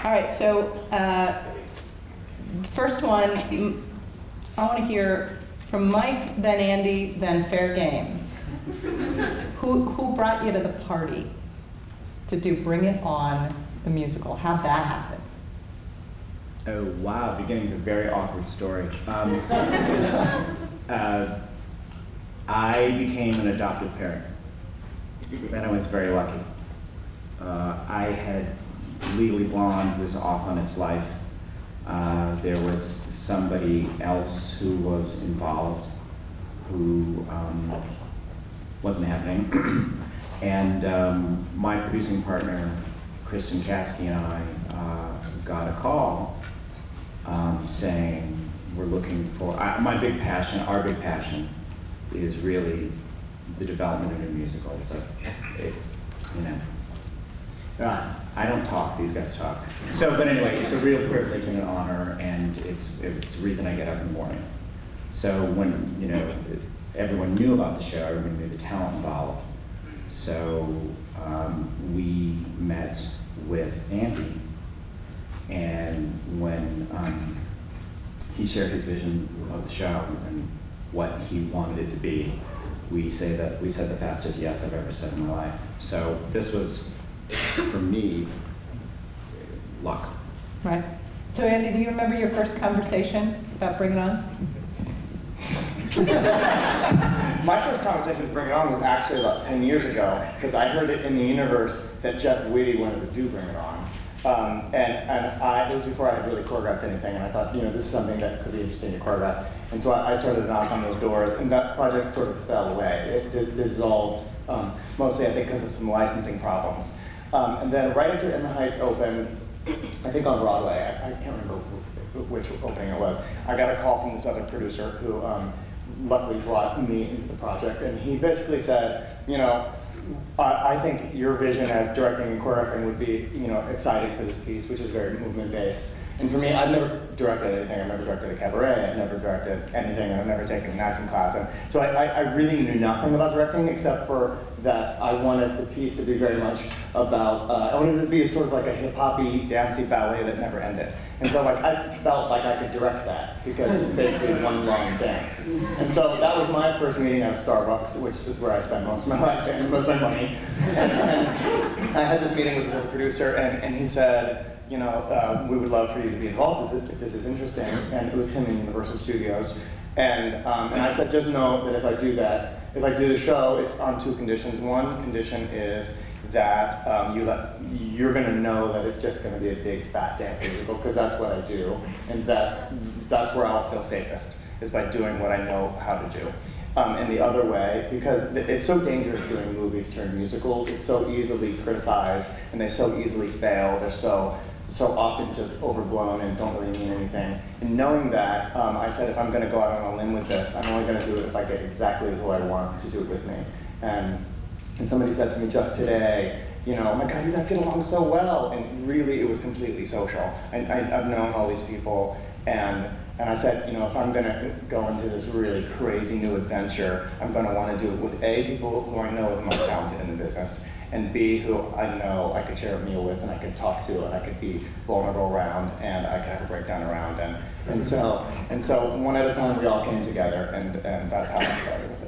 All right, so first one, I want to hear from Mike, then Andy, then fair game. Who brought you to the party to do Bring It On, the musical? How'd that happen? Oh, wow, beginning of a very awkward story. I became an adoptive parent, and I was very lucky. I had Legally Blonde was off on its life. There was somebody else who was involved who wasn't happening. And my producing partner, Kristen Kasky, and I got a call saying we're looking for, our big passion is really the development of new musicals. It's, you know, I don't talk, these guys talk. So, but anyway, it's a real privilege and an honor, and it's the reason I get up in the morning. So when, you know, everyone knew about the show, everyone knew the talent involved. So we met with Andy, and when he shared his vision of the show and what he wanted it to be, we said the fastest yes I've ever said in my life. So this was, for me, luck. Right. So Andy, do you remember your first conversation about Bring It On? My first conversation with Bring It On was actually about 10 years ago, because I heard it in the universe that Jeff Whitty wanted to do Bring It On. It was before I had really choreographed anything, and I thought, you know, this is something that could be interesting to choreograph. And so I started to knock on those doors, and that project sort of fell away. It dissolved, mostly I think because of some licensing problems. And then right after In the Heights opened, I think on Broadway, I can't remember which opening it was, I got a call from this other producer who luckily brought me into the project, and he basically said, you know, I think your vision as directing and choreographing would be, you know, exciting for this piece, which is very movement-based. And for me, I've never directed anything. I've never directed a cabaret. I've never directed anything. I've never taken an acting class. And so I really knew nothing about directing except for that I wanted the piece to be very much about, I wanted it to be sort of like a hip-hoppy, dancey ballet that never ended. And so like I felt like I could direct that because it's basically one long dance. And so that was my first meeting at Starbucks, which is where I spend most of my life and most of my money. And I had this meeting with this other producer, and he said, you know, we would love for you to be involved if this is interesting. And it was him in Universal Studios. And I said, just know that if I do that, if I do the show, it's on two conditions. One condition is that you're going to know that it's just going to be a big fat dance musical, because that's what I do, and that's where I'll feel safest, is by doing what I know how to do. And the other way, because it's so dangerous doing movies turned musicals, it's so easily criticized, and they so easily fail. They're so often just overblown and don't really mean anything. And knowing that, I said, if I'm going to go out on a limb with this, I'm only going to do it if I get exactly who I want to do it with me. And somebody said to me just today, you know, oh my God, you guys get along so well. And really, it was completely social. I've known all these people, and I said, you know, if I'm going to go into this really crazy new adventure, I'm going to want to do it with A, people who I know are the most talented in the business, and B, who I know I could share a meal with, and I could talk to, and I could be vulnerable around, and I could have a breakdown around. And so one at a time, we all came together, and that's how I started with it.